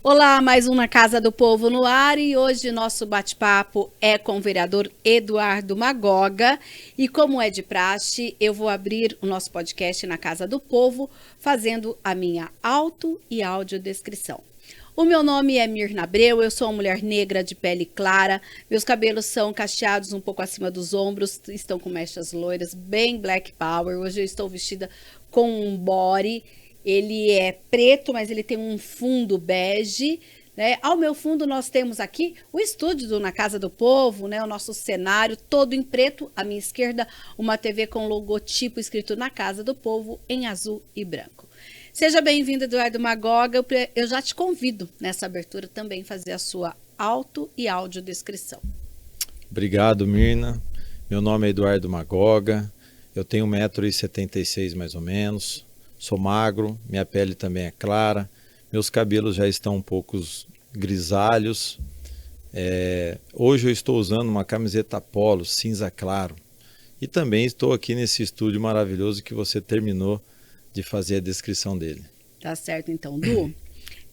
Olá, mais um na Casa do Povo no ar e hoje nosso bate-papo é com o vereador Eduardo Magoga e como é de praxe, eu vou abrir o nosso podcast na Casa do Povo fazendo a minha auto e audiodescrição. O meu nome é Mirna Abreu, eu sou uma mulher negra de pele clara, meus cabelos são cacheados um pouco acima dos ombros, estão com mechas loiras, bem black power, hoje eu estou vestida com um body. Ele é preto, mas ele tem um fundo bege, né? Ao meu fundo nós temos aqui o estúdio Na Casa do Povo, né? O nosso cenário todo em preto. À minha esquerda, uma TV com logotipo escrito Na Casa do Povo em azul e branco. Seja bem-vindo, Eduardo Magoga. Eu já te convido nessa abertura também fazer a sua auto e audiodescrição. Obrigado, Mirna. Meu nome é Eduardo Magoga. Eu tenho 1,76 m mais ou menos. Sou magro, minha pele também é clara, meus cabelos já estão um pouco grisalhos. Hoje eu estou usando uma camiseta polo cinza claro e também estou aqui nesse estúdio maravilhoso que você terminou de fazer a descrição dele. Tá certo então, Du.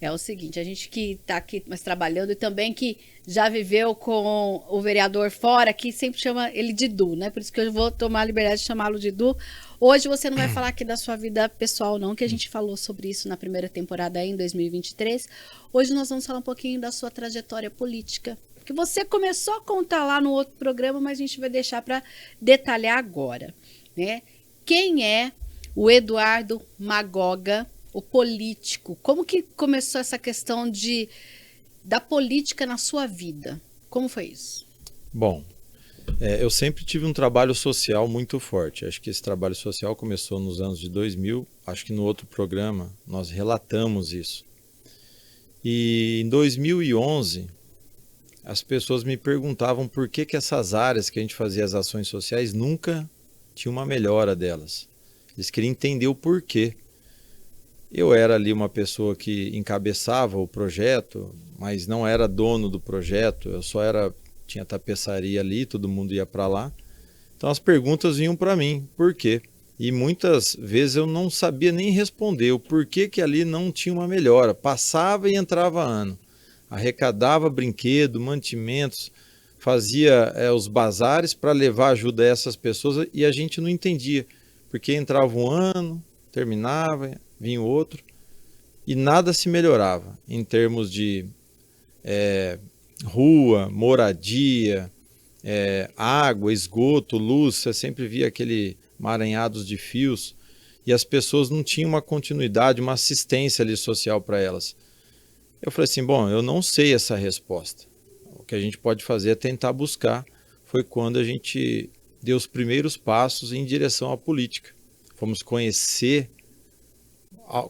É o seguinte, a gente que está aqui mas trabalhando e também que já viveu com o vereador fora, que sempre chama ele de Du, né? Por isso que eu vou tomar a liberdade de chamá-lo de Du. Hoje você não vai falar aqui da sua vida pessoal não, que a gente falou sobre isso na primeira temporada aí, em 2023. Hoje nós vamos falar um pouquinho da sua trajetória política, que você começou a contar lá no outro programa, mas a gente vai deixar para detalhar agora, né? Quem é o Eduardo Magoga, o político? Como que começou essa questão da política na sua vida? Como foi isso? Bom, eu sempre tive um trabalho social muito forte. Acho que esse trabalho social começou nos anos de 2000. Acho que no outro programa nós relatamos isso. E em 2011, as pessoas me perguntavam por que essas áreas que a gente fazia as ações sociais nunca tinha uma melhora delas. Eles queriam entender o porquê. Eu era ali uma pessoa que encabeçava o projeto, mas não era dono do projeto, tinha tapeçaria ali, todo mundo ia para lá. Então as perguntas vinham para mim, por quê? E muitas vezes eu não sabia nem responder o porquê que ali não tinha uma melhora. Passava e entrava ano, arrecadava brinquedo, mantimentos, fazia os bazares para levar ajuda a essas pessoas e a gente não entendia, porque entrava um ano, terminava, vinha outro, e nada se melhorava em termos de rua, moradia, água, esgoto, luz. Você sempre via aquele emaranhados de fios e as pessoas não tinham uma continuidade, uma assistência ali social para elas. Eu falei assim, bom, eu não sei essa resposta. O que a gente pode fazer é tentar buscar. Foi quando a gente deu os primeiros passos em direção à política. Fomos conhecer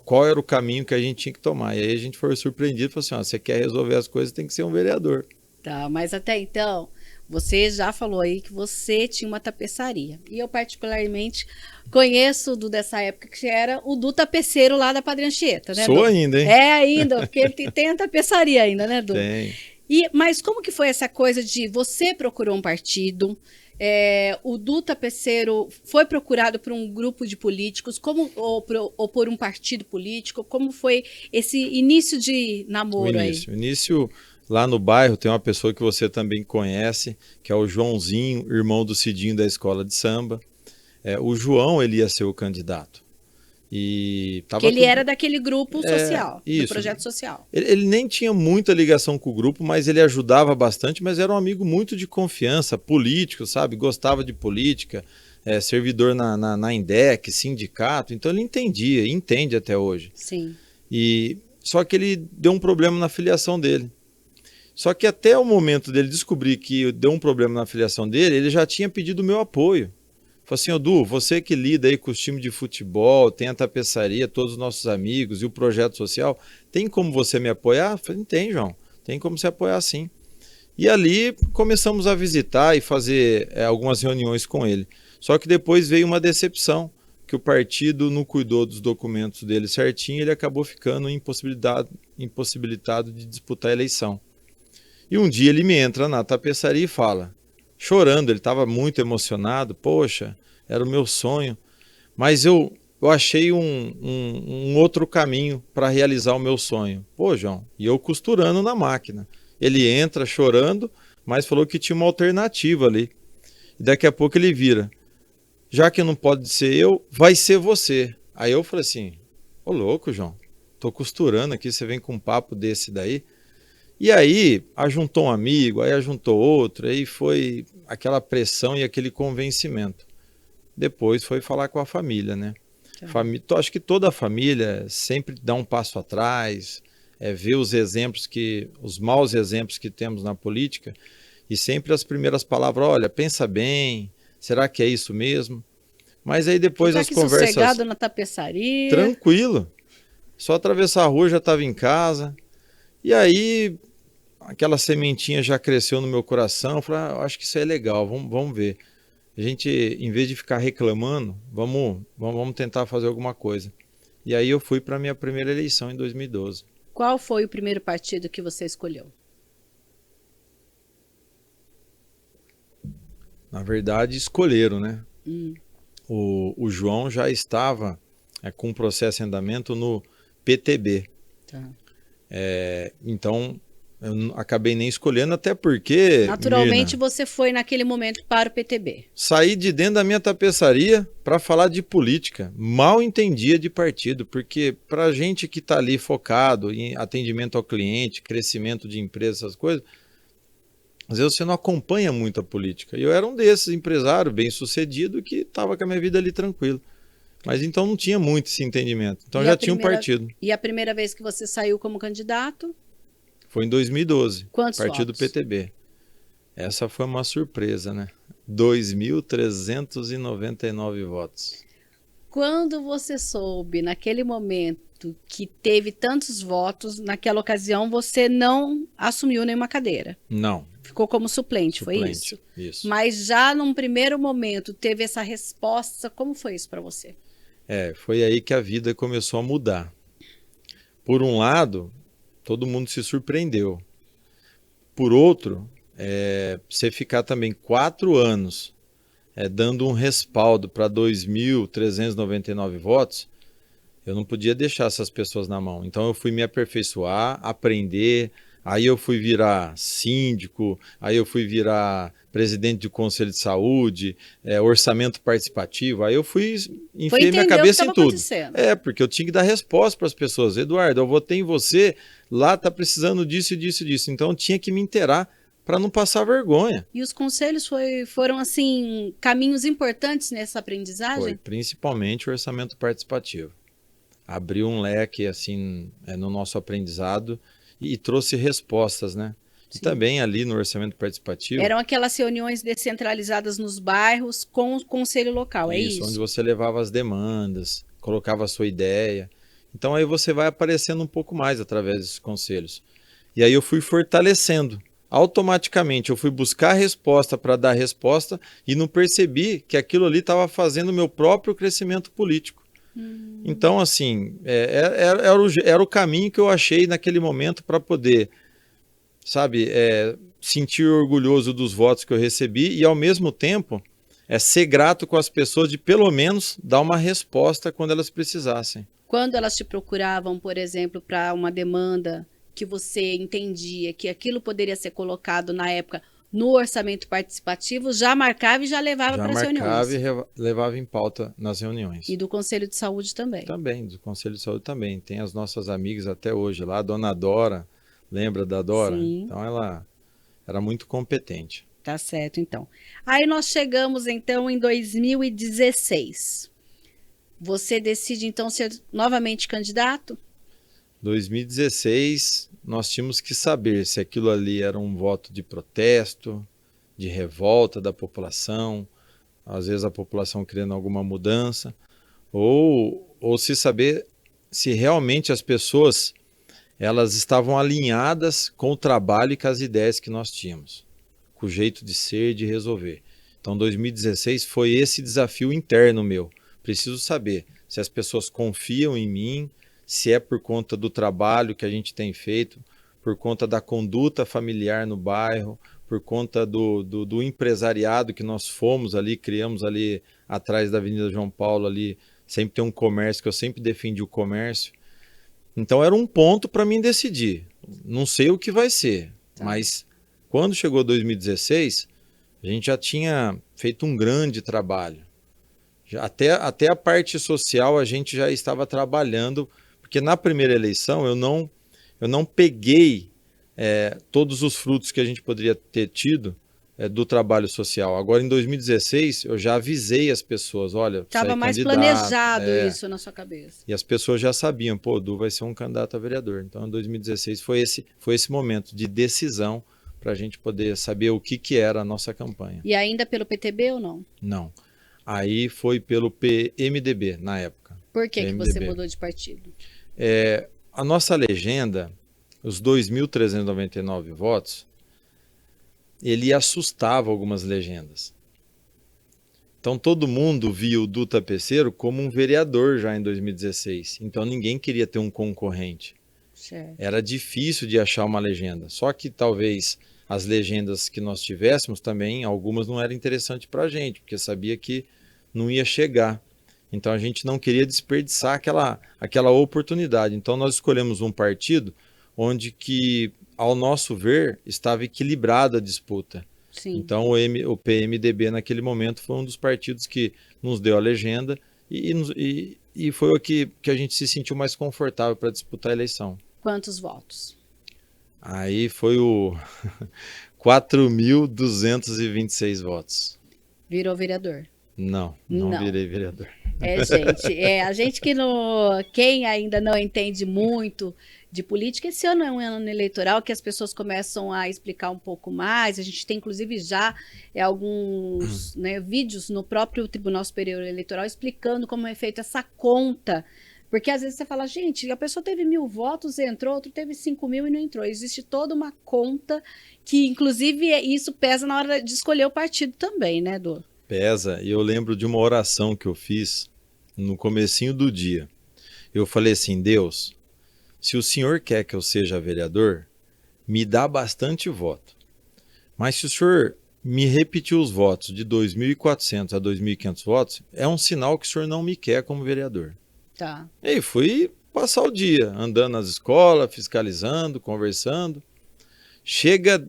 qual era o caminho que a gente tinha que tomar. E aí a gente foi surpreendido e falou assim, você quer resolver as coisas, tem que ser um vereador. Tá, mas até então, você já falou aí que você tinha uma tapeçaria. E eu particularmente conheço o Du dessa época, que era o Du tapeceiro lá da Padre Anchieta, né, Sou Du? ainda, hein? É ainda, porque ele tem a tapeçaria ainda, né, Du? Tem. Mas como que foi essa coisa de você procurou um partido, o Du tapeceiro foi procurado por um grupo de políticos, ou por um partido político? Como foi esse início de namoro aí? O início lá no bairro tem uma pessoa que você também conhece, que é o Joãozinho, irmão do Cidinho da escola de samba. O João, ele ia ser o candidato. E que ele era daquele grupo social, isso. Do projeto social. Ele nem tinha muita ligação com o grupo, mas ele ajudava bastante, mas era um amigo muito de confiança, político, sabe? Gostava de política, servidor na INDEC, sindicato, então ele entendia, entende até hoje. Sim. Só que ele deu um problema na filiação dele. Só que até o momento dele descobrir que deu um problema na filiação dele, ele já tinha pedido o meu apoio. Falei assim, Du, você que lida aí com os times de futebol, tem a tapeçaria, todos os nossos amigos e o projeto social, tem como você me apoiar? Eu falei, tem, João, tem como você apoiar sim. E ali começamos a visitar e fazer algumas reuniões com ele. Só que depois veio uma decepção, que o partido não cuidou dos documentos dele certinho e ele acabou ficando impossibilitado de disputar a eleição. E um dia ele me entra na tapeçaria e fala, chorando, ele estava muito emocionado, poxa, era o meu sonho, mas eu eu achei um outro caminho para realizar o meu sonho. Pô, João, e eu costurando na máquina. Ele entra chorando, mas falou que tinha uma alternativa ali. E daqui a pouco ele vira. Já que não pode ser eu, vai ser você. Aí eu falei assim, ô louco, João, tô costurando aqui, você vem com um papo desse daí. E aí, ajuntou um amigo, aí ajuntou outro, aí foi aquela pressão e aquele convencimento. Depois foi falar com a família, né? Acho que toda família sempre dá um passo atrás, ver os exemplos os maus exemplos que temos na política, e sempre as primeiras palavras, olha, pensa bem, será que é isso mesmo? Mas aí depois Fica as aqui conversas... sossegado na tapeçaria. Tranquilo, só atravessar a rua já estava em casa, e aí aquela sementinha já cresceu no meu coração, eu falei, acho que isso é legal, vamos ver. A gente, em vez de ficar reclamando, vamos tentar fazer alguma coisa. E aí eu fui para a minha primeira eleição em 2012. Qual foi o primeiro partido que você escolheu? Na verdade, escolheram, né? O João já estava com um processo em andamento no PTB. Tá. Então, eu acabei nem escolhendo, até porque... Naturalmente, Mirna, você foi naquele momento para o PTB. saí de dentro da minha tapeçaria para falar de política. Mal entendia de partido, porque para gente que está ali focado em atendimento ao cliente, crescimento de empresas, essas coisas, às vezes você não acompanha muito a política. E eu era um desses empresários bem-sucedido que estava com a minha vida ali tranquilo. Mas então não tinha muito esse entendimento. Então já tinha um partido. E a primeira vez que você saiu como candidato? Foi em 2012. Quantos partido votos? PTB. Essa foi uma surpresa, né? 2.399 votos. Quando você soube, naquele momento, que teve tantos votos, naquela ocasião você não assumiu nenhuma cadeira? Não. Ficou como suplente, foi Suplente, isso? isso. Mas já num primeiro momento teve essa resposta, como foi isso para você? Foi aí que a vida começou a mudar. Por um lado, todo mundo se surpreendeu. Por outro, você ficar também 4 anos dando um respaldo para 2.399 votos, eu não podia deixar essas pessoas na mão. Então eu fui me aperfeiçoar, aprender, aí eu fui virar síndico, aí eu fui virar presidente do Conselho de Saúde, orçamento participativo, aí eu enfiei minha cabeça em tudo. Porque eu tinha que dar resposta para as pessoas. Eduardo, eu votei em você, lá está precisando disso, disso, disso. Então eu tinha que me inteirar para não passar vergonha. E os conselhos foram, assim, caminhos importantes nessa aprendizagem? Foi, principalmente o orçamento participativo. Abriu um leque, assim, no nosso aprendizado e trouxe respostas, né? Sim. E também ali no orçamento participativo... Eram aquelas reuniões descentralizadas nos bairros com o conselho local, é isso? Onde você levava as demandas, colocava a sua ideia. Então aí você vai aparecendo um pouco mais através desses conselhos. E aí eu fui fortalecendo. Automaticamente eu fui buscar a resposta para dar resposta e não percebi que aquilo ali estava fazendo o meu próprio crescimento político. Então, assim, era o caminho que eu achei naquele momento para poder, sabe, sentir orgulhoso dos votos que eu recebi e, ao mesmo tempo, ser grato com as pessoas de, pelo menos, dar uma resposta quando elas precisassem. Quando elas te procuravam, por exemplo, para uma demanda que você entendia que aquilo poderia ser colocado na época no orçamento participativo, já marcava e já levava para as reuniões? Já marcava e levava em pauta nas reuniões. E do Conselho de Saúde também? Também, do Conselho de Saúde também. Tem as nossas amigas até hoje lá, a dona Dora, lembra da Dora? Sim. Então ela era muito competente. Tá certo, então. Aí nós chegamos, então, em 2016. Você decide, então, ser novamente candidato? 2016, nós tínhamos que saber se aquilo ali era um voto de protesto, de revolta da população, às vezes a população querendo alguma mudança, ou se saber se realmente as pessoas elas estavam alinhadas com o trabalho e com as ideias que nós tínhamos, com o jeito de ser e de resolver. Então 2016 foi esse desafio interno meu. Preciso saber se as pessoas confiam em mim, se é por conta do trabalho que a gente tem feito, por conta da conduta familiar no bairro, por conta do empresariado que nós fomos ali, criamos ali atrás da Avenida João Paulo, ali sempre tem um comércio, que eu sempre defendi o comércio. Então era um ponto para mim decidir. Não sei o que vai ser, mas quando chegou 2016, a gente já tinha feito um grande trabalho. Até a parte social a gente já estava trabalhando, porque na primeira eleição eu não peguei todos os frutos que a gente poderia ter tido do trabalho social. Agora, em 2016, eu já avisei as pessoas, olha, estava mais planejado isso na sua cabeça. E as pessoas já sabiam, pô, o Du vai ser um candidato a vereador. Então, em 2016 foi esse momento de decisão para a gente poder saber o que era a nossa campanha. E ainda pelo PTB ou não? Não. Aí foi pelo PMDB, na época. Por que você mudou de partido? A nossa legenda, os 2.399 votos, ele assustava algumas legendas. Então todo mundo via o Du Tapeceiro como um vereador já em 2016. Então ninguém queria ter um concorrente. Certo. Era difícil de achar uma legenda. Só que talvez as legendas que nós tivéssemos também, algumas não eram interessantes para a gente, porque sabia que não ia chegar. Então a gente não queria desperdiçar aquela oportunidade. Então nós escolhemos um partido onde que, ao nosso ver, estava equilibrada a disputa. Sim. Então o PMDB naquele momento foi um dos partidos que nos deu a legenda e foi o que a gente se sentiu mais confortável para disputar a eleição. Quantos votos? Aí foi o 4.226 votos. Virou vereador? Não virei vereador. Gente, a gente quem ainda não entende muito de política, esse ano é um ano eleitoral que as pessoas começam a explicar um pouco mais. A gente tem, inclusive, já alguns vídeos no próprio Tribunal Superior Eleitoral explicando como é feita essa conta. Porque às vezes você fala, gente, a pessoa teve 1.000 votos, entrou, outro teve 5.000 e não entrou. Existe toda uma conta que, inclusive, isso pesa na hora de escolher o partido também, né, Du? Pesa. E eu lembro de uma oração que eu fiz no comecinho do dia. Eu falei assim, Deus, se o Senhor quer que eu seja vereador, me dá bastante voto. Mas se o Senhor me repetir os votos de 2.400 a 2.500 votos, é um sinal que o Senhor não me quer como vereador. Tá. E aí fui passar o dia, andando nas escolas, fiscalizando, conversando. Chega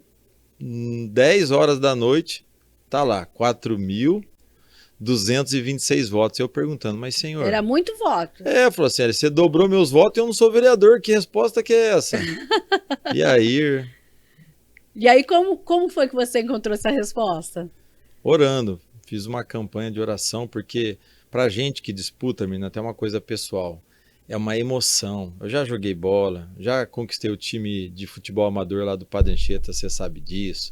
10 horas da noite, tá lá, 4.226 votos. Eu perguntando, mas senhor... Era muito voto. Falou assim, você dobrou meus votos e eu não sou vereador, que resposta que é essa? E aí... E aí, como foi que você encontrou essa resposta? Orando, fiz uma campanha de oração, porque pra gente que disputa, menina, até uma coisa pessoal, é uma emoção. Eu já joguei bola, já conquistei o time de futebol amador lá do Padre Anchieta, você sabe disso.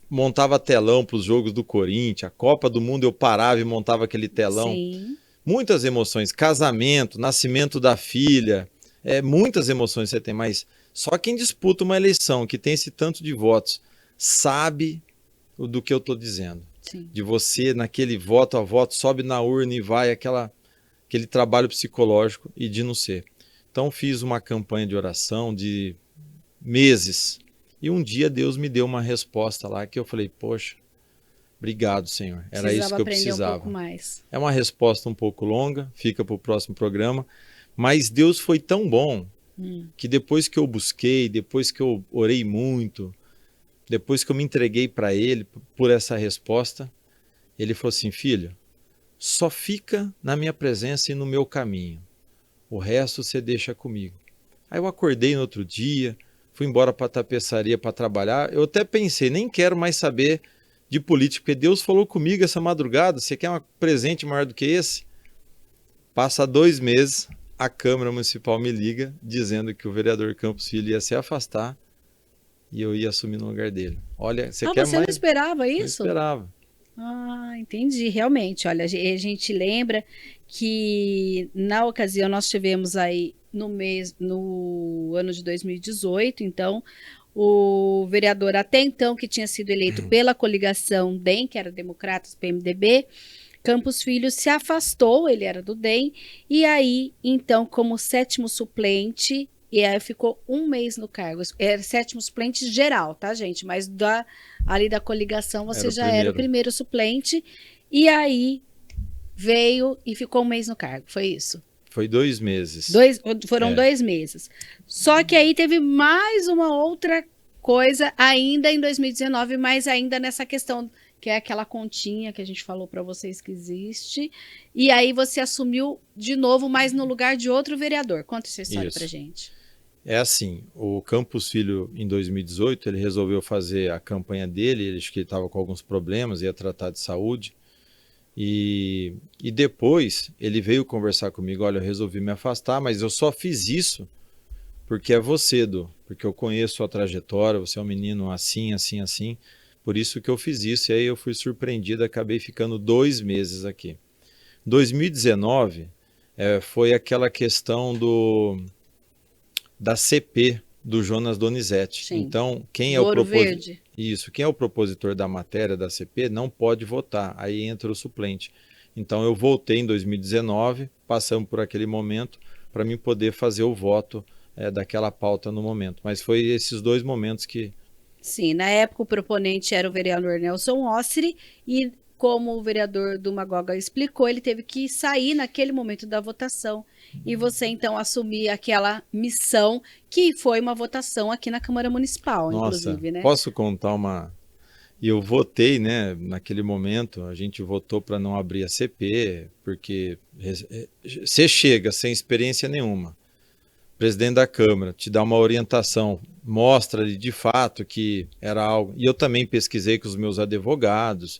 Montava telão para os jogos do Corinthians, a Copa do Mundo eu parava e montava aquele telão. Sim. Muitas emoções, casamento, nascimento da filha, muitas emoções você tem, mas só quem disputa uma eleição que tem esse tanto de votos sabe do que eu estou dizendo. Sim. De você, naquele voto a voto, sobe na urna e vai aquele trabalho psicológico e de não ser. Então fiz uma campanha de oração de meses. E um dia Deus me deu uma resposta lá que eu falei, poxa, obrigado, Senhor. Era isso que eu precisava. Um pouco mais. É uma resposta um pouco longa, fica para o próximo programa, mas Deus foi tão bom que depois que eu busquei, depois que eu orei muito, depois que eu me entreguei para Ele por essa resposta, Ele falou assim, filho, só fica na minha presença e no meu caminho. O resto você deixa comigo. Aí eu acordei no outro dia, fui embora para a tapeçaria para trabalhar. Eu até pensei, nem quero mais saber de política, porque Deus falou comigo essa madrugada, você quer um presente maior do que esse? Passa 2 meses, a Câmara Municipal me liga, dizendo que o vereador Campos Filho ia se afastar e eu ia assumir no lugar dele. Olha, você quer mais? Você não esperava isso? Não esperava. Ah, entendi. Realmente, olha, a gente lembra que na ocasião nós tivemos aí no ano de 2018, então o vereador até então que tinha sido eleito pela coligação DEM, que era Democratas PMDB, Campos Filho se afastou, ele era do DEM, e aí então como 7º suplente, e aí ficou 1 mês no cargo, era 7º suplente geral, tá gente, mas ali da coligação você já era o primeiro suplente, e aí veio e ficou um mês no cargo, foi isso? Foi 2 meses. Foram 2 meses. Só que aí teve mais uma outra coisa ainda em 2019, mas ainda nessa questão, que é aquela continha que a gente falou para vocês que existe. E aí você assumiu de novo, mas no lugar de outro vereador. Conta essa história para gente. É assim, o Campos Filho, em 2018, ele resolveu fazer a campanha dele, ele acho que ele estava com alguns problemas, ia tratar de saúde. E depois ele veio conversar comigo, olha, eu resolvi me afastar, mas eu só fiz isso porque é você, Edu, porque eu conheço a sua trajetória, você é um menino assim, assim, assim, por isso que eu fiz isso. E aí eu fui surpreendido, acabei ficando 2 meses aqui. 2019 foi aquela questão da CP do Jonas Donizete. Sim. Então, quem é quem é o propositor da matéria da CP não pode votar, aí entra o suplente. Então eu voltei em 2019, passamos por aquele momento para mim poder fazer o voto daquela pauta no momento. Mas foi esses 2 momentos que... Sim, na época o proponente era o vereador Nelson Ossiri e, como o vereador do Magóga explicou, ele teve que sair naquele momento da votação e você então assumir aquela missão que foi uma votação aqui na Câmara Municipal, inclusive, né? Posso contar uma... E eu votei, né, naquele momento, a gente votou para não abrir a CP, porque você chega sem experiência nenhuma, o presidente da Câmara te dá uma orientação, mostra de fato que era algo... E eu também pesquisei com os meus advogados,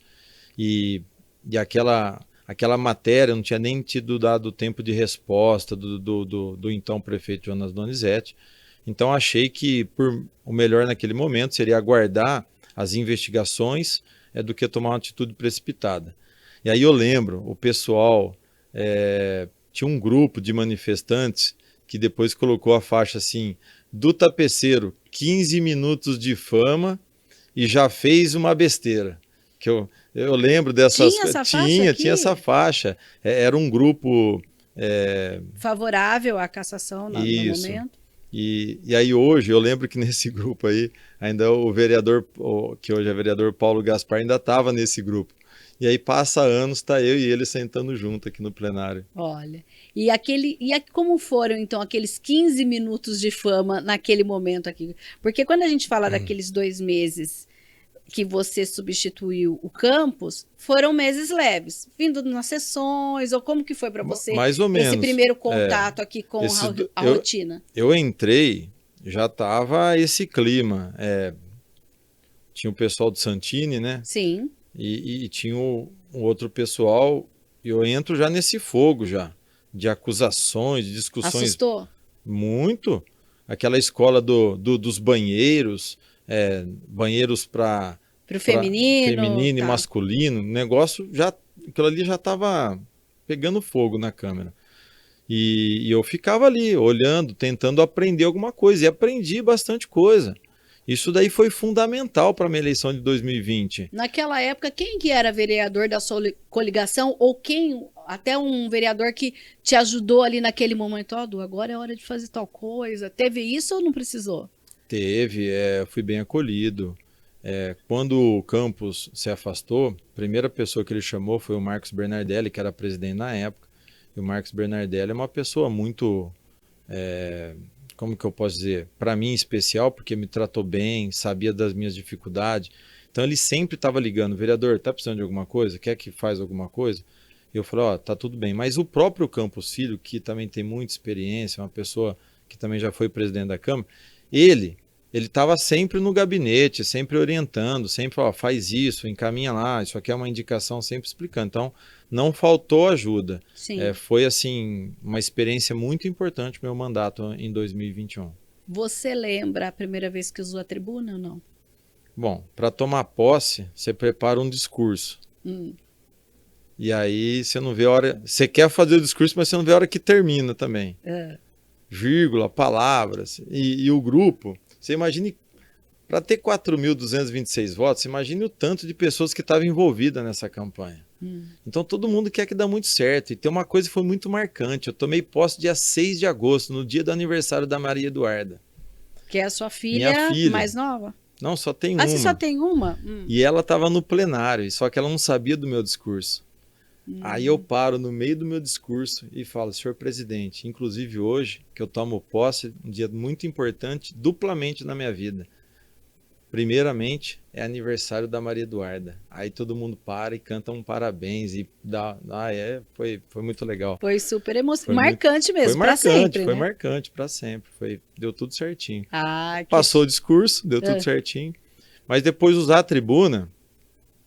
e aquela matéria não tinha nem tido dado tempo de resposta do então prefeito Jonas Donizete. Então achei que o melhor naquele momento seria aguardar as investigações do que tomar uma atitude precipitada. E aí eu lembro, o pessoal, tinha um grupo de manifestantes que depois colocou a faixa assim, do tapeceiro, 15 minutos de fama e já fez uma besteira. Que eu lembro dessas... Tinha essa faixa aqui? Tinha essa faixa. Era um grupo... favorável à cassação no momento. E aí hoje, eu lembro que nesse grupo aí, ainda o vereador, que hoje é vereador Paulo Gaspar, ainda estava nesse grupo. E aí passa anos, está eu e ele sentando junto aqui no plenário. Olha, como foram então aqueles 15 minutos de fama naquele momento aqui? Porque quando a gente fala daqueles 2 meses que você substituiu o Campos, foram meses leves, vindo nas sessões, ou como que foi para você mais ou menos, esse primeiro contato aqui com a rotina? Eu entrei, já estava esse clima, tinha o pessoal do Santini, né? Sim. E tinha um outro pessoal, e eu entro já nesse fogo já, de acusações, de discussões. Assustou? Muito. Aquela escola dos banheiros, banheiros para feminino e masculino, negócio aquilo ali já estava pegando fogo na Câmara. E eu ficava ali olhando, tentando aprender alguma coisa, e aprendi bastante coisa. Isso daí foi fundamental para a minha eleição de 2020. Naquela época, quem que era vereador da sua coligação, ou até um vereador que te ajudou ali naquele momento? Agora é hora de fazer tal coisa. Teve isso ou não precisou? Teve, fui bem acolhido. Quando o Campos se afastou, a primeira pessoa que ele chamou foi o Marcos Bernardelli, que era presidente na época. E o Marcos Bernardelli é uma pessoa muito, como que eu posso dizer, para mim especial, porque me tratou bem, sabia das minhas dificuldades. Então ele sempre estava ligando, vereador, tá precisando de alguma coisa? Quer que faz alguma coisa? E eu falei, tá tudo bem. Mas o próprio Campos Filho, que também tem muita experiência, uma pessoa que também já foi presidente da Câmara, ele estava sempre no gabinete, sempre orientando, sempre, faz isso, encaminha lá, isso aqui é uma indicação, sempre explicando. Então, não faltou ajuda. Foi, assim, uma experiência muito importante meu mandato em 2021. Você lembra a primeira vez que usou a tribuna ou não? Bom, para tomar posse, você prepara um discurso. E aí você não vê a hora... Você quer fazer o discurso, mas você não vê a hora que termina também. Vírgula, palavras. E o grupo... Você imagine, para ter 4.226 votos, você imagine o tanto de pessoas que estavam envolvidas nessa campanha. Então todo mundo quer que dê muito certo. E tem uma coisa que foi muito marcante. Eu tomei posse dia 6 de agosto, no dia do aniversário da Maria Eduarda. Que é a sua filha mais nova? Não, só tem uma. Você só tem uma? E ela estava no plenário, só que ela não sabia do meu discurso. Aí eu paro no meio do meu discurso e falo, senhor presidente, inclusive hoje, que eu tomo posse, um dia muito importante, duplamente na minha vida. Primeiramente, é aniversário da Maria Eduarda. Aí todo mundo para e canta um parabéns e dá... foi muito legal. Foi super marcante mesmo, para sempre, foi né? marcante para sempre. Deu tudo certinho. Ah, Passou o discurso, deu tudo certinho. Mas depois usar a tribuna,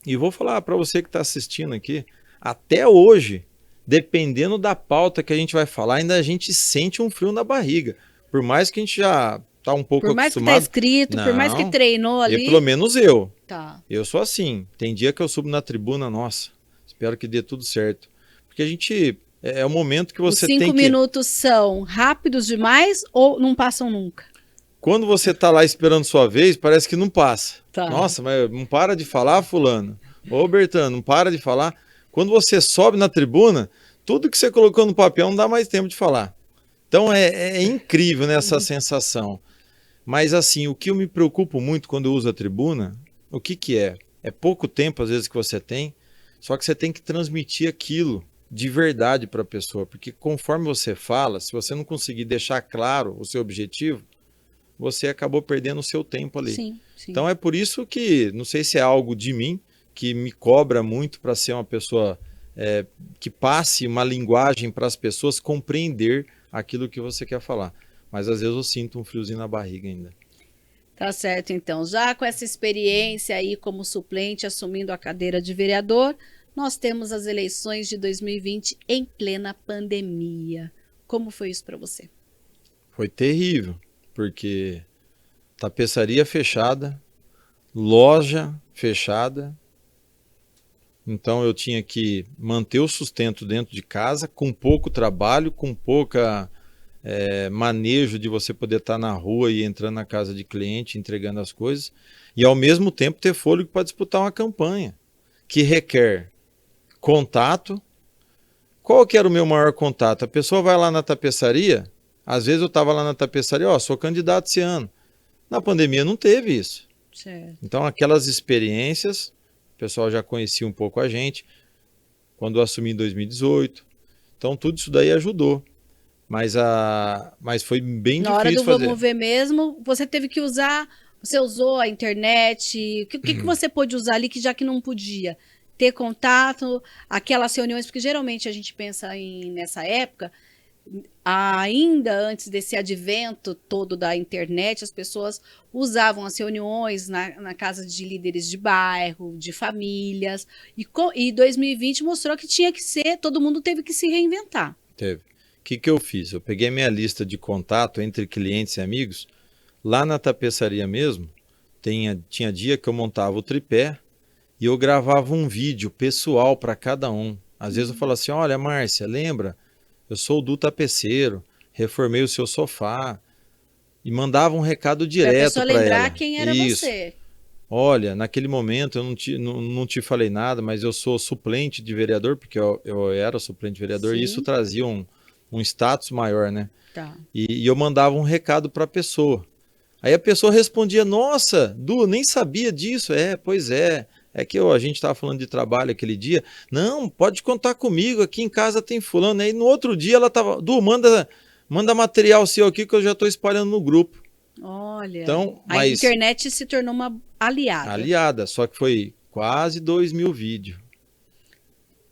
e vou falar para você que está assistindo aqui, até hoje, dependendo da pauta que a gente vai falar, ainda a gente sente um frio na barriga. Por mais que a gente já tá um pouco por mais acostumado. Que tá escrito, por mais que treinou ali. Pelo menos eu. Tá. Eu sou assim. Tem dia que eu subo na tribuna, nossa, espero que dê tudo certo. Porque a gente... É o momento que você tem que... 5 minutos são rápidos demais ou não passam nunca? Quando você tá lá esperando sua vez, parece que não passa. Tá. Nossa, mas não para de falar, fulano. Ô, Bertano, não para de falar. Quando você sobe na tribuna, tudo que você colocou no papel não dá mais tempo de falar. Então é incrível, né, essa sensação. Mas assim, o que eu me preocupo muito quando eu uso a tribuna, o que é? É pouco tempo às vezes que você tem, só que você tem que transmitir aquilo de verdade para a pessoa. Porque conforme você fala, se você não conseguir deixar claro o seu objetivo, você acabou perdendo o seu tempo ali. Sim. Então é por isso que, não sei se é algo de mim, que me cobra muito para ser uma pessoa que passe uma linguagem para as pessoas compreender aquilo que você quer falar. Mas às vezes eu sinto um friozinho na barriga ainda. Tá certo, então. Já com essa experiência aí como suplente, assumindo a cadeira de vereador, nós temos as eleições de 2020 em plena pandemia. Como foi isso para você? Foi terrível, porque tapeçaria fechada, loja fechada. Então eu tinha que manter o sustento dentro de casa, com pouco trabalho, com pouca manejo de você poder estar na rua e entrando na casa de cliente, entregando as coisas, e ao mesmo tempo ter fôlego para disputar uma campanha, que requer contato. Qual que era o meu maior contato? A pessoa vai lá na tapeçaria, às vezes eu estava lá na tapeçaria, sou candidato esse ano. Na pandemia não teve isso. Certo. Então aquelas experiências, o pessoal já conhecia um pouco a gente, quando eu assumi em 2018. Então tudo isso daí ajudou. Mas foi bem difícil fazer. Na hora do vamos ver mesmo, você teve que usar, você usou a internet, o que você pôde usar ali que já que não podia? Ter contato, aquelas reuniões, porque geralmente a gente pensa nessa época, ainda antes desse advento todo da internet, as pessoas usavam as reuniões na casa de líderes de bairro, de famílias, e 2020 mostrou que tinha que ser, todo mundo teve que se reinventar. Teve. O que eu fiz? Eu peguei minha lista de contato entre clientes e amigos, lá na tapeçaria mesmo, tinha dia que eu montava o tripé e eu gravava um vídeo pessoal para cada um. Às vezes eu falava assim, olha Márcia, lembra? Eu sou o Du Tapeceiro, reformei o seu sofá, e mandava um recado direto para ela. Pra pessoa lembrar quem era você. Olha, naquele momento eu não te falei nada, mas eu sou suplente de vereador, porque eu era suplente de vereador, e isso trazia um status maior, né? Tá. E eu mandava um recado para a pessoa. Aí a pessoa respondia, nossa, Du, nem sabia disso. Pois é. É que a gente estava falando de trabalho aquele dia. Não, pode contar comigo, aqui em casa tem fulano. Aí no outro dia ela estava, Du, manda material seu aqui que eu já estou espalhando no grupo. Olha, então, a internet se tornou uma aliada. Aliada, só que foi quase 2.000 vídeos.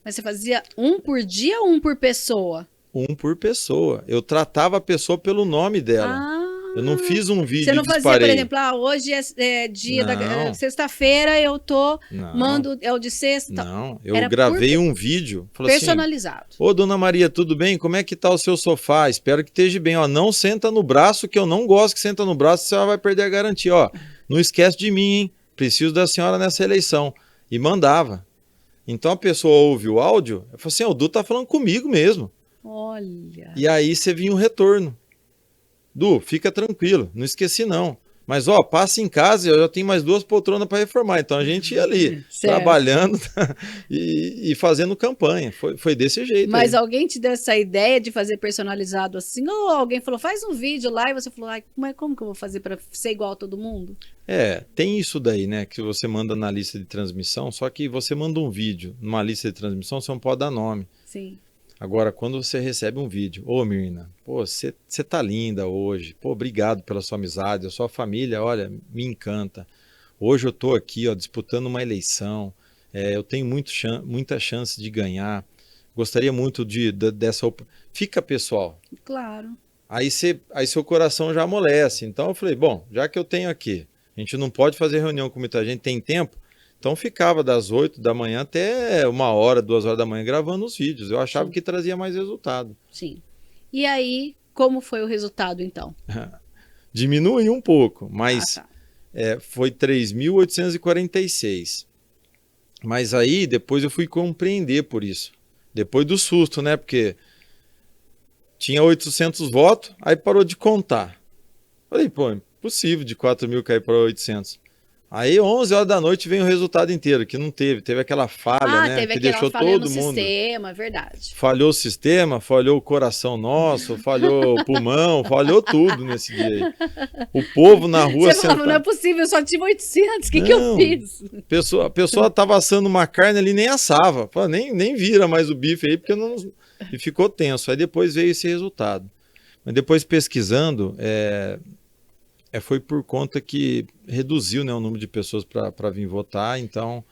Mas você fazia um por dia ou um por pessoa? Um por pessoa. Eu tratava a pessoa pelo nome dela. Eu não fiz um vídeo. Você não fazia, disparei. Por exemplo, hoje é dia da sexta-feira, eu mando, é o de sexta. Não, eu gravei um vídeo. Personalizado. Assim, ô, dona Maria, tudo bem? Como é que tá o seu sofá? Espero que esteja bem. Ó, não senta no braço, que eu não gosto que senta no braço, você vai perder a garantia. Ó, não esquece de mim, hein? Preciso da senhora nessa eleição. E mandava. Então a pessoa ouve o áudio, eu falei assim, o Du tá falando comigo mesmo. Olha. E aí você vinha um retorno. Du, fica tranquilo, não esqueci não. Mas, ó, passa em casa, eu já tenho mais 2 poltronas para reformar. Então a gente ia ali, Certo. trabalhando e fazendo campanha. Foi desse jeito. Mas aí. alguém te deu essa ideia de fazer personalizado assim? Ou alguém falou, faz um vídeo lá e você falou, ai, como que eu vou fazer para ser igual a todo mundo? Tem isso daí, né? Que você manda na lista de transmissão, só que você manda um vídeo numa lista de transmissão, você não pode dar nome. Sim. Agora, quando você recebe um vídeo, ô Mirna, pô, você tá linda hoje, pô, obrigado pela sua amizade, a sua família, olha, me encanta. Hoje eu tô aqui, ó, disputando uma eleição, eu tenho muita chance de ganhar, gostaria muito dessa... Fica pessoal. Claro. Aí seu coração já amolece. Então eu falei, bom, já que eu tenho aqui, a gente não pode fazer reunião com muita gente, tem tempo, então ficava das 8 da manhã até 1h, 2h da manhã gravando os vídeos. Eu achava Sim. que trazia mais resultado. Sim. E aí, como foi o resultado então? Diminui um pouco, mas tá. foi 3.846. Mas aí depois eu fui compreender por isso. Depois do susto, né? Porque tinha 800 votos, aí parou de contar. Falei, pô, impossível de 4.000 cair para 800. Aí 11 horas da noite vem o resultado inteiro, que não teve aquela falha, né? Teve Que aquela deixou falha todo no mundo. sistema, verdade. Falhou o sistema, falhou o coração nosso, falhou o pulmão, falhou tudo nesse dia aí. O povo na rua Você falava, não é possível, eu só tive 800, o que eu fiz? A pessoa tava assando uma carne ali, nem assava. Pô, nem vira mais o bife aí, porque não... E ficou tenso. Aí depois veio esse resultado. Mas depois pesquisando, foi por conta que reduziu, né, o número de pessoas para vir votar, então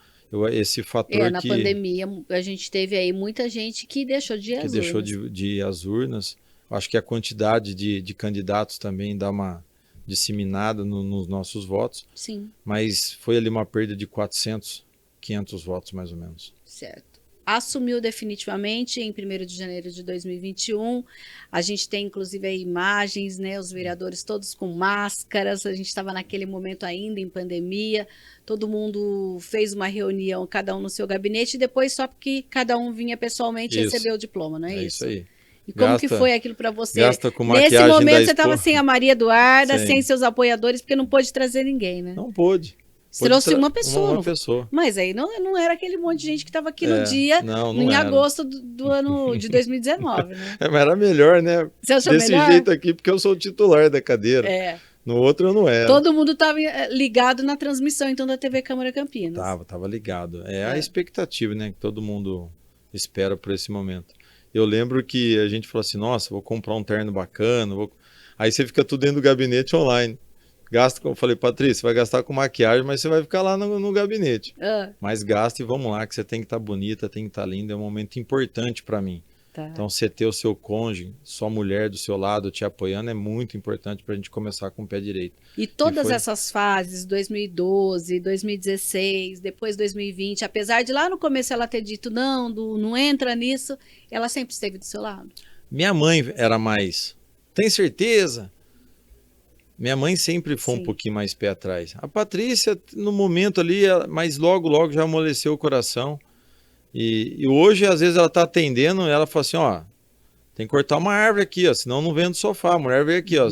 esse fator na pandemia a gente teve aí muita gente que deixou de ir às urnas. deixou de ir às urnas. Acho que a quantidade de candidatos também dá uma disseminada nos nossos votos. Sim. Mas foi ali uma perda de 400, 500 votos mais ou menos. Certo. Assumiu definitivamente em 1º de janeiro de 2021. A gente tem, inclusive, aí imagens, né? Os vereadores todos com máscaras. A gente estava naquele momento ainda em pandemia. Todo mundo fez uma reunião, cada um no seu gabinete, e depois só porque cada um vinha pessoalmente receber o diploma, não é isso? É isso aí. E como que foi aquilo para você? Gasta com Nesse maquiagem momento da você estava sem a Maria Eduarda, sem seus apoiadores, porque não pôde trazer ninguém, né? Não pôde. Trouxe uma pessoa. Uma pessoa. Mas aí não era aquele monte de gente que estava aqui no dia, em agosto do ano de 2019, né? Mas era melhor, né? Você achou desse melhor? jeito aqui, porque eu sou o titular da cadeira. No outro eu não era. Todo mundo estava ligado na transmissão, então, da TV Câmara Campinas. Tava ligado. A expectativa, né? Que todo mundo espera por esse momento. Eu lembro que a gente falou assim, nossa, vou comprar um terno bacana. Aí você fica tudo dentro do gabinete online. Gasta, como eu falei, Patrícia, vai gastar com maquiagem, mas você vai ficar lá no gabinete. Mas gasta e vamos lá, que você tem que estar bonita, tem que estar linda, é um momento importante para mim. Tá. Então, você ter o seu cônjuge, sua mulher do seu lado te apoiando é muito importante para a gente começar com o pé direito. E todas essas fases, 2012, 2016, depois 2020, apesar de lá no começo ela ter dito, não entra nisso, ela sempre esteve do seu lado? Minha mãe era mais, tem certeza? Minha mãe sempre foi um pouquinho mais pé atrás. A Patrícia, no momento ali, mas logo já amoleceu o coração. E hoje, às vezes, ela está atendendo, ela fala assim, ó, tem que cortar uma árvore aqui, ó, senão não vendo sofá. A mulher veio aqui, ó,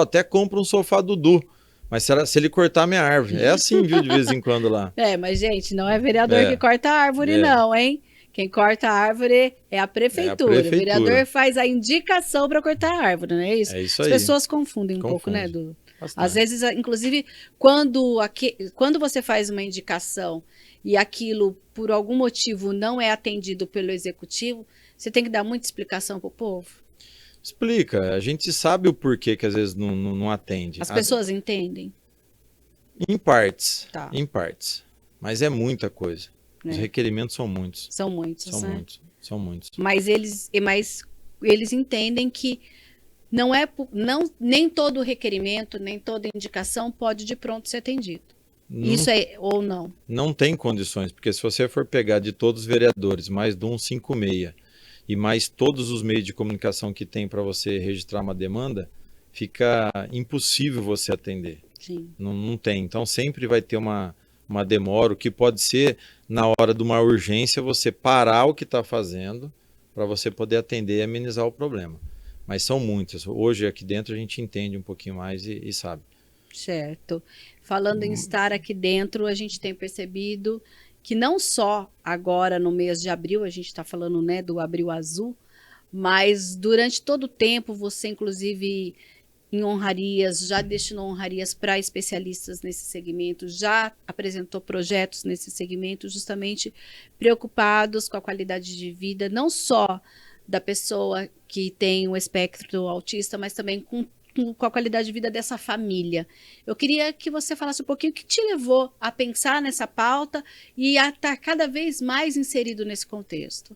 até compra um sofá Dudu, mas se ele cortar minha árvore. É assim, viu, de vez em quando lá. Mas, gente, não é vereador que corta a árvore, não, hein? Quem corta a árvore é a prefeitura. O vereador faz a indicação para cortar a árvore, não é isso? É isso aí. As pessoas confundem um pouco, né, Edu? Às vezes, inclusive, quando você faz uma indicação e aquilo, por algum motivo, não é atendido pelo executivo, você tem que dar muita explicação para o povo. Explica. A gente sabe o porquê que às vezes não atende. As pessoas entendem? Em partes. Tá. Em partes. Mas é muita coisa. Os requerimentos são muitos. São muitos, né? São muitos. Mas eles entendem que nem todo requerimento, nem toda indicação pode de pronto ser atendido. Isso ou não? Não tem condições, porque se você for pegar de todos os vereadores, mais do 156, e mais todos os meios de comunicação que tem para você registrar uma demanda, fica impossível você atender. Sim. Não tem. Então sempre vai ter uma demora, o que pode ser, na hora de uma urgência, você parar o que está fazendo para você poder atender e amenizar o problema. Mas são muitas. Hoje, aqui dentro, a gente entende um pouquinho mais e sabe. Certo. Falando em estar aqui dentro, a gente tem percebido que não só agora no mês de abril, a gente está falando, né, do Abril Azul, mas durante todo o tempo você, inclusive, em honrarias, já destinou honrarias para especialistas nesse segmento, já apresentou projetos nesse segmento, justamente preocupados com a qualidade de vida, não só da pessoa que tem o espectro autista, mas também com a qualidade de vida dessa família. Eu queria que você falasse um pouquinho o que te levou a pensar nessa pauta e a estar cada vez mais inserido nesse contexto.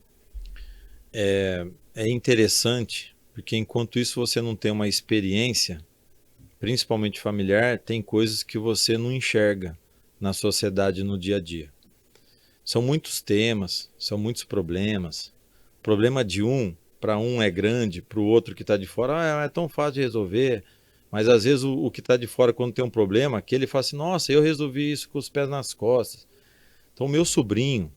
É interessante, porque enquanto isso você não tem uma experiência, principalmente familiar, tem coisas que você não enxerga na sociedade no dia a dia. São muitos temas, são muitos problemas. O problema de para um é grande, para o outro que está de fora, é tão fácil de resolver. Mas às vezes o que está de fora, quando tem um problema, que ele fala assim, nossa, eu resolvi isso com os pés nas costas. Então meu sobrinho,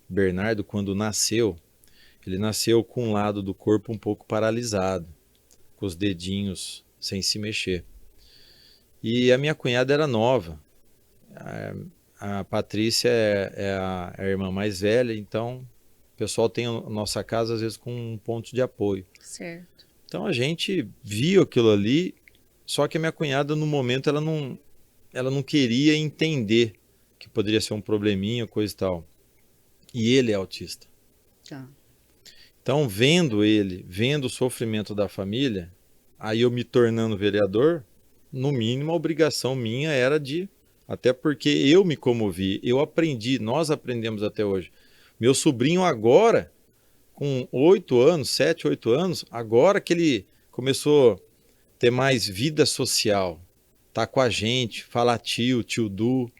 Bernardo, quando nasceu, ele nasceu com um lado do corpo um pouco paralisado, com os dedinhos sem se mexer. E a minha cunhada era nova. A Patrícia é a irmã mais velha, então o pessoal tem a nossa casa às vezes com um ponto de apoio. Certo. Então a gente viu aquilo ali, só que a minha cunhada no momento ela não queria entender que poderia ser um probleminha, coisa e tal. E ele é autista. Tá. Então vendo o sofrimento da família, aí eu me tornando vereador, no mínimo a obrigação minha era até porque eu me comovi, eu aprendi, nós aprendemos até hoje. Meu sobrinho agora, com 7, 8 anos, agora que ele começou a ter mais vida social, tá com a gente, fala tio Du.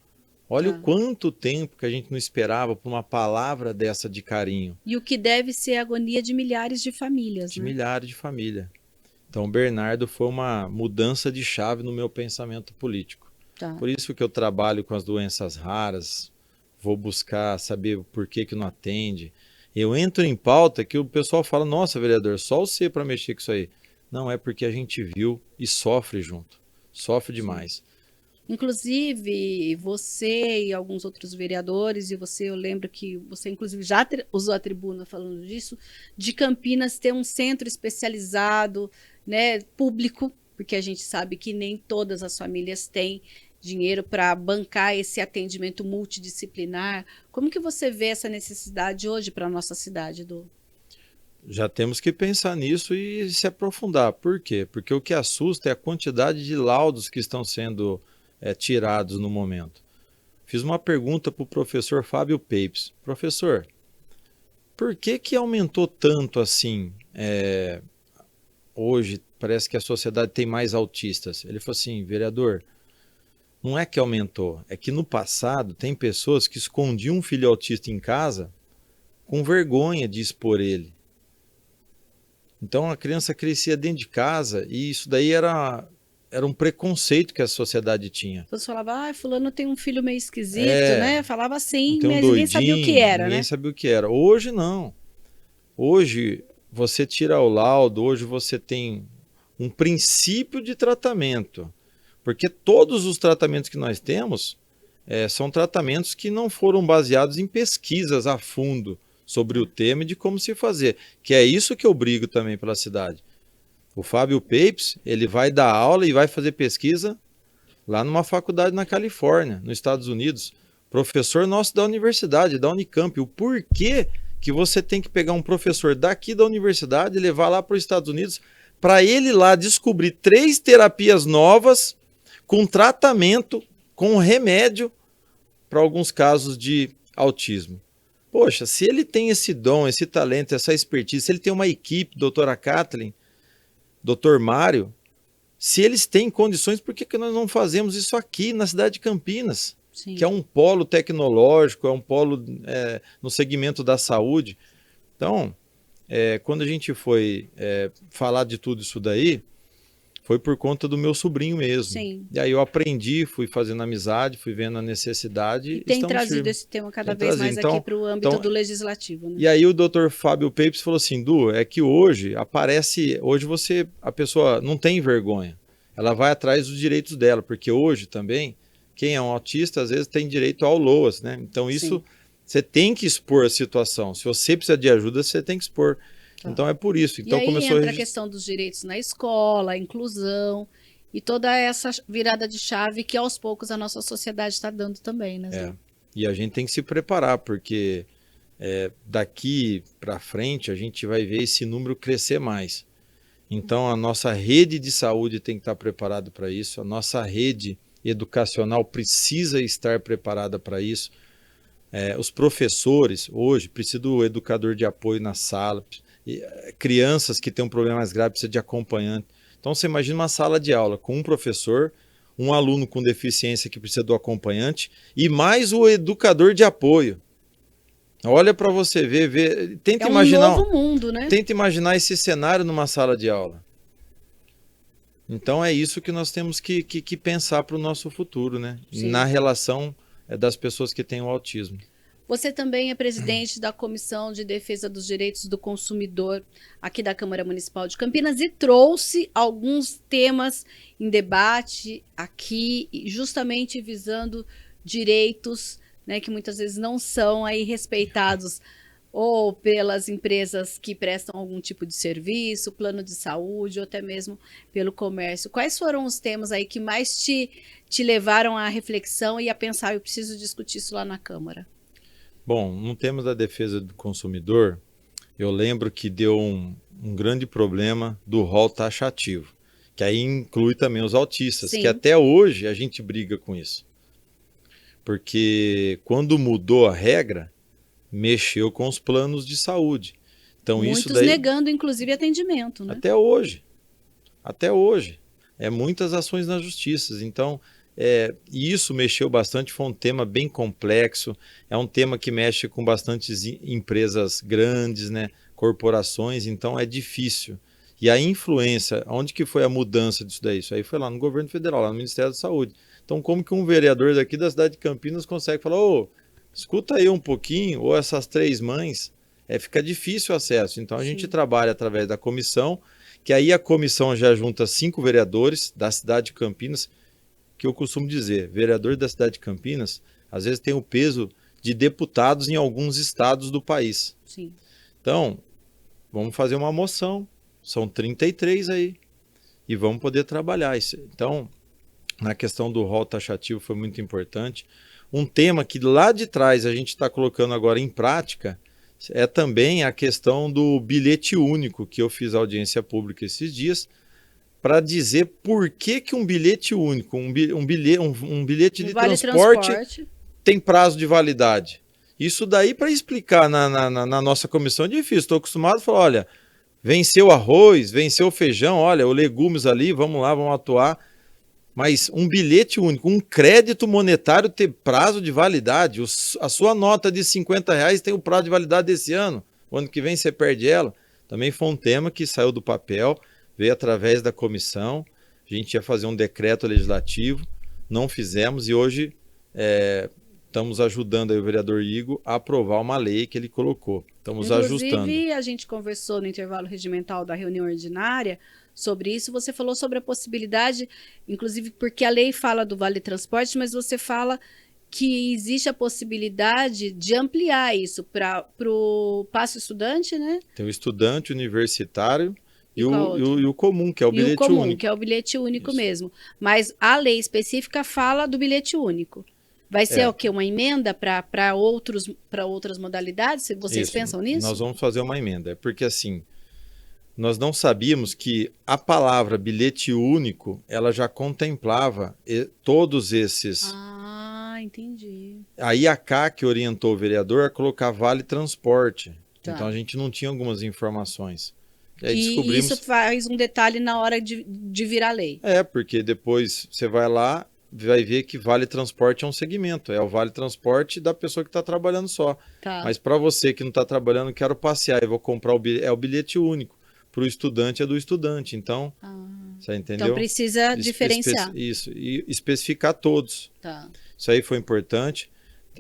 Olha o quanto tempo que a gente não esperava por uma palavra dessa de carinho. E o que deve ser a agonia de milhares de famílias, De né? milhares de famílias. Então, o Bernardo foi uma mudança de chave no meu pensamento político. Tá. Por isso que eu trabalho com as doenças raras, vou buscar saber o porquê que não atende. Eu entro em pauta que o pessoal fala, nossa, vereador, só você para mexer com isso aí. Não, é porque a gente viu e sofre junto. Sofre demais. Sim. Inclusive, você e alguns outros vereadores, e você, eu lembro que você inclusive já usou a tribuna falando disso, de Campinas ter um centro especializado, né, público, porque a gente sabe que nem todas as famílias têm dinheiro para bancar esse atendimento multidisciplinar. Como que você vê essa necessidade hoje para a nossa cidade, Du? Já temos que pensar nisso e se aprofundar. Por quê? Porque o que assusta é a quantidade de laudos que estão sendo tirados no momento. Fiz uma pergunta para o professor Fábio Pepes. Professor, por que aumentou tanto assim? Hoje parece que a sociedade tem mais autistas. Ele falou assim, vereador, não é que aumentou, é que no passado tem pessoas que escondiam um filho autista em casa com vergonha de expor ele. Então a criança crescia dentro de casa e isso daí era um preconceito que a sociedade tinha. Todos falavam, fulano tem um filho meio esquisito, né? Falava assim, mas doidinho, ninguém sabia o que era, ninguém né? sabia o que era. Hoje não. Hoje você tira o laudo, hoje você tem um princípio de tratamento. Porque todos os tratamentos que nós temos são tratamentos que não foram baseados em pesquisas a fundo sobre o tema e de como se fazer. Que é isso que eu brigo também pela cidade. O Fábio Pepes, ele vai dar aula e vai fazer pesquisa lá numa faculdade na Califórnia, nos Estados Unidos. Professor nosso da universidade, da Unicamp. O porquê que você tem que pegar um professor daqui da universidade e levar lá para os Estados Unidos para ele lá descobrir 3 terapias novas com tratamento, com remédio para alguns casos de autismo. Poxa, se ele tem esse dom, esse talento, essa expertise, se ele tem uma equipe, doutora Kathleen, doutor Mário, se eles têm condições, por que nós não fazemos isso aqui na cidade de Campinas? Sim. Que é um polo tecnológico, é um polo no segmento da saúde. Então, quando a gente foi falar de tudo isso daí, foi por conta do meu sobrinho mesmo. Sim. E aí eu aprendi, fui fazendo amizade, fui vendo a necessidade. E tem trazido esse tema cada vez mais então, aqui para o âmbito do legislativo. Né? E aí o Dr. Fábio Pepes falou assim, Du, é que hoje a pessoa não tem vergonha. ela vai atrás dos direitos dela, porque hoje também, quem é um autista, às vezes tem direito ao LOAS, né? Então isso, Sim. você tem que expor a situação. Se você precisa de ajuda, você tem que expor. Tá. Então é por isso. E Então aí começou entra a questão dos direitos na escola, a inclusão e toda essa virada de chave que aos poucos a nossa sociedade está dando também, né, Zé? E a gente tem que se preparar, porque daqui para frente a gente vai ver esse número crescer mais. Então a nossa rede de saúde tem que estar preparada para isso, a nossa rede educacional precisa estar preparada para isso. Os professores hoje precisam do educador de apoio na sala, crianças que têm um problema mais grave precisam de acompanhante. Então você imagina uma sala de aula com um professor, um aluno com deficiência que precisa do acompanhante e mais o educador de apoio. Olha para você ver, tenta imaginar, novo mundo, né? Tenta imaginar esse cenário numa sala de aula. Então é isso que nós temos que pensar para o nosso futuro, né? Sim. Na relação das pessoas que têm o autismo. Você também é presidente da Comissão de Defesa dos Direitos do Consumidor aqui da Câmara Municipal de Campinas e trouxe alguns temas em debate aqui, justamente visando direitos, né, que muitas vezes não são aí respeitados ou pelas empresas que prestam algum tipo de serviço, plano de saúde, ou até mesmo pelo comércio. Quais foram os temas aí que mais te levaram à reflexão e a pensar, eu preciso discutir isso lá na Câmara? Bom, no tema da defesa do consumidor, eu lembro que deu um grande problema do rol taxativo, que aí inclui também os autistas, Sim. que até hoje a gente briga com isso. Porque quando mudou a regra, mexeu com os planos de saúde. Então, muitos isso daí, negando, inclusive, atendimento, né? Até hoje. Até hoje. Muitas ações na justiça. Então, isso mexeu bastante, foi um tema bem complexo, é um tema que mexe com bastantes empresas grandes, né, corporações, então é difícil. E a influência, onde que foi a mudança disso daí? Isso aí foi lá no governo federal, lá no Ministério da Saúde. Então, como que um vereador daqui da cidade de Campinas consegue falar, escuta aí um pouquinho, ou essas três mães, fica difícil o acesso. Então, a gente trabalha através da comissão, que aí a comissão já junta 5 vereadores da cidade de Campinas, que eu costumo dizer, vereador da cidade de Campinas, às vezes tem o peso de deputados em alguns estados do país. Sim. Então, vamos fazer uma moção, são 33 aí, e vamos poder trabalhar isso. Então, na questão do rol taxativo foi muito importante. Um tema que lá de trás a gente está colocando agora em prática é também a questão do bilhete único, que eu fiz audiência pública esses dias, para dizer por que um bilhete único, um bilhete de transporte tem prazo de validade. Isso daí para explicar na nossa comissão é difícil. Estou acostumado a falar, olha, venceu o arroz, venceu o feijão, olha, os legumes ali, vamos lá, vamos atuar. Mas um bilhete único, um crédito monetário ter prazo de validade, a sua nota de R$50 tem o prazo de validade desse ano, o ano que vem você perde ela. Também foi um tema que saiu do papel, veio através da comissão, a gente ia fazer um decreto legislativo, não fizemos e hoje estamos ajudando aí o vereador Igor a aprovar uma lei que ele colocou. Estamos ajustando. Inclusive, a gente conversou no intervalo regimental da reunião ordinária sobre isso, você falou sobre a possibilidade, inclusive porque a lei fala do Vale Transporte, mas você fala que existe a possibilidade de ampliar isso para o passe estudante, né? Tem o estudante universitário e o comum, que é o bilhete único. Que é o bilhete único Isso. mesmo. Mas a lei específica fala do bilhete único. Vai ser o quê? Uma emenda para outras modalidades? Vocês pensam nisso? Nós vamos fazer uma emenda. Porque assim, nós não sabíamos que a palavra bilhete único, ela já contemplava todos esses... Ah, entendi. Aí a CAC orientou o vereador a colocar vale transporte. Tá. Então a gente não tinha algumas informações. E aí E isso faz um detalhe na hora de virar lei. Porque depois você vai lá, vai ver que vale transporte é um segmento. É o vale transporte da pessoa que está trabalhando só. Tá. Mas para você que não está trabalhando, quero passear e vou comprar o bilhete único. Para o estudante é do estudante. Então, você entendeu? Então precisa diferenciar. Isso, e especificar todos. Tá. Isso aí foi importante.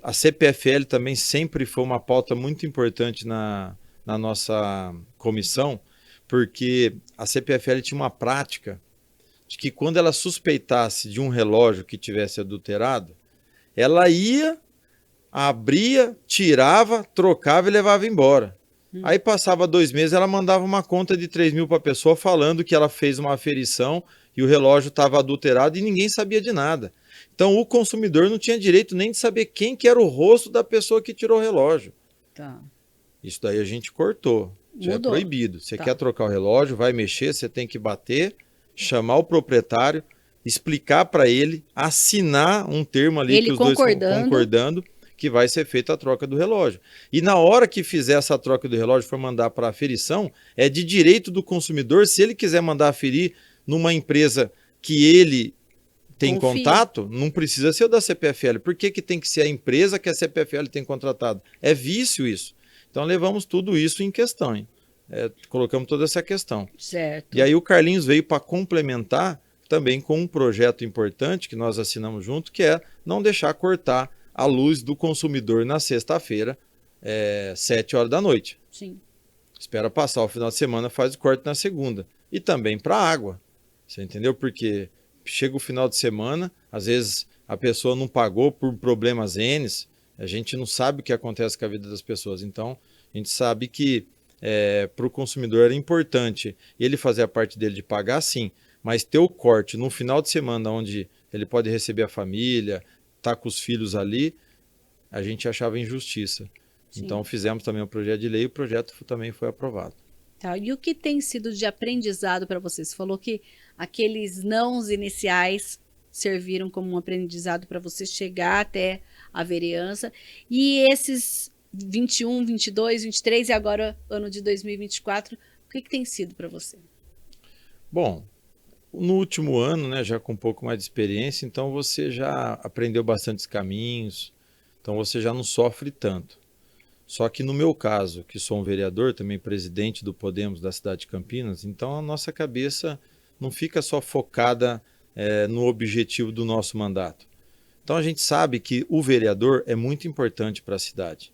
A CPFL também sempre foi uma pauta muito importante na nossa comissão, porque a CPFL tinha uma prática de que quando ela suspeitasse de um relógio que tivesse adulterado, ela ia, abria, tirava, trocava e levava embora. Aí passava 2 meses, ela mandava uma conta de 3 mil para a pessoa falando que ela fez uma aferição e o relógio estava adulterado e ninguém sabia de nada. Então o consumidor não tinha direito nem de saber quem que era o rosto da pessoa que tirou o relógio. Tá. Isso daí a gente cortou. Isso é Mudou. proibido. Você Tá. quer trocar o relógio, vai mexer, você tem que bater, chamar o proprietário, explicar para ele, assinar um termo ali Ele que os dois estão concordando. concordando que vai ser feita a troca do relógio. E na hora que fizer essa troca do relógio, for mandar para aferição, é de direito do consumidor, se ele quiser mandar aferir numa empresa que ele tem Confia. contato, não precisa ser o da CPFL. Por que que tem que ser a empresa que a CPFL tem contratado? É vício isso. Então levamos tudo isso em questão, hein? Colocamos toda essa questão. Certo. E aí o Carlinhos veio para complementar também com um projeto importante que nós assinamos junto, que é não deixar cortar a luz do consumidor na sexta-feira, 7 horas da noite. Sim. Espera passar o final de semana, faz o corte na segunda. E também para a água. Você entendeu? Porque chega o final de semana, às vezes a pessoa não pagou por problemas N, a gente não sabe o que acontece com a vida das pessoas. Então, a gente sabe que para o consumidor era importante ele fazer a parte dele de pagar, sim, mas ter o corte no final de semana, onde ele pode receber a família, tá com os filhos ali, a gente achava injustiça. Sim. Então, fizemos também um projeto de lei e o projeto também foi aprovado. Tá. E o que tem sido de aprendizado para você? Você falou que aqueles nãos iniciais serviram como um aprendizado para você chegar até a vereança. E esses 21, 22, 23 e agora ano de 2024, o que tem sido para você? Bom, no último ano, né, já com um pouco mais de experiência, então você já aprendeu bastantes caminhos, então você já não sofre tanto. Só que no meu caso, que sou um vereador, também presidente do Podemos da cidade de Campinas, então a nossa cabeça não fica só focada no objetivo do nosso mandato. Então a gente sabe que o vereador é muito importante para a cidade.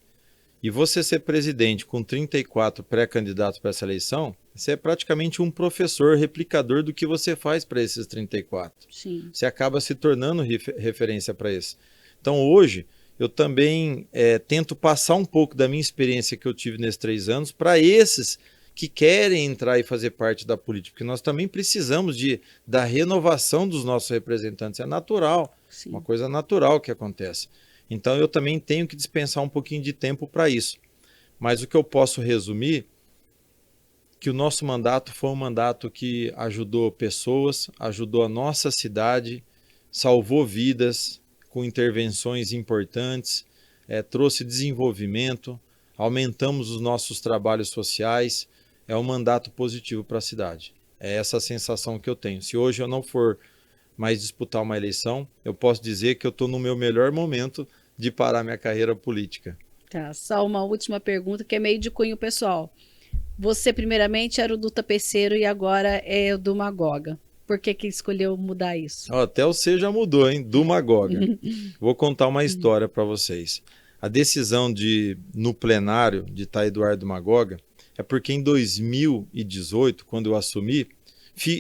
E você ser presidente com 34 pré-candidatos para essa eleição, você é praticamente um professor replicador do que você faz para esses 34. Sim. Você acaba se tornando referência para isso. Então hoje eu também tento passar um pouco da minha experiência que eu tive nesses 3 anos para esses que querem entrar e fazer parte da política, porque nós também precisamos da renovação dos nossos representantes. É natural, Sim. uma coisa natural que acontece. Então eu também tenho que dispensar um pouquinho de tempo para isso. Mas o que eu posso resumir, que o nosso mandato foi um mandato que ajudou pessoas, ajudou a nossa cidade, salvou vidas com intervenções importantes, trouxe desenvolvimento, aumentamos os nossos trabalhos sociais, é um mandato positivo para a cidade. É essa a sensação que eu tenho. Se hoje eu não for mais disputar uma eleição, eu posso dizer que eu estou no meu melhor momento de parar minha carreira política. Tá, só uma última pergunta que é meio de cunho pessoal. Você primeiramente era o do tapeceiro e agora é o do Magoga. Por que que escolheu mudar isso? Até o C já mudou, hein? Do Magoga. Vou contar uma história para vocês. A decisão no plenário de estar Eduardo Magoga é porque em 2018, quando eu assumi,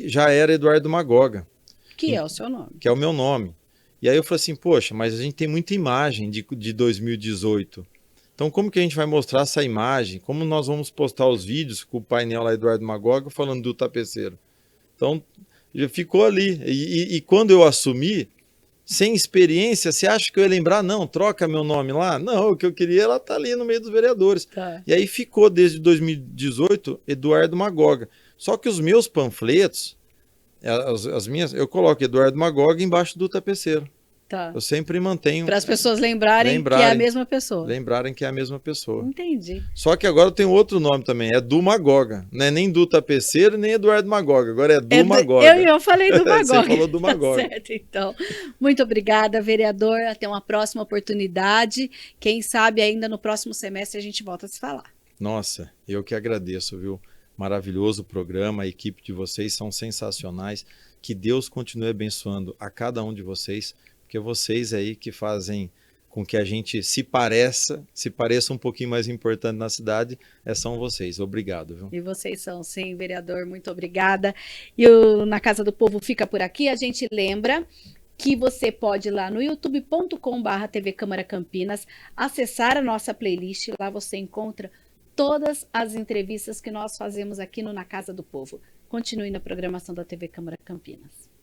já era Eduardo Magoga. Que é o seu nome. Que é o meu nome. E aí eu falei assim, poxa, mas a gente tem muita imagem de 2018. Então como que a gente vai mostrar essa imagem? Como nós vamos postar os vídeos com o painel lá Eduardo Magoga falando do tapeceiro? Então já ficou ali. E quando eu assumi, sem experiência, você acha que eu ia lembrar? Não, troca meu nome lá. Não, o que eu queria era estar ali no meio dos vereadores. Tá. E aí ficou desde 2018 Eduardo Magoga. Só que os meus panfletos, as minhas, eu coloco Eduardo Magoga embaixo do tapeceiro. Tá. Eu sempre mantenho. Para as pessoas lembrarem que é a mesma pessoa. Lembrarem que é a mesma pessoa. Entendi. Só que agora eu tenho outro nome também, é do Magoga. Não é nem do tapeceiro, nem Eduardo Magoga. Agora é do Magoga. Eu falei do Magoga. Você falou do Magoga. Tá certo, então. Muito obrigada, vereador. Até uma próxima oportunidade. Quem sabe ainda no próximo semestre a gente volta a se falar. Nossa, eu que agradeço, viu? Maravilhoso programa, a equipe de vocês são sensacionais. Que Deus continue abençoando a cada um de vocês, porque vocês aí que fazem com que a gente se pareça um pouquinho mais importante na cidade, são vocês. Obrigado, viu? E vocês são, sim, vereador, muito obrigada. E o Na Casa do Povo fica por aqui. A gente lembra que você pode ir lá no youtube.com/TV Câmara Campinas, acessar a nossa playlist, lá você encontra todas as entrevistas que nós fazemos aqui no Na Casa do Povo. Continue na programação da TV Câmara Campinas.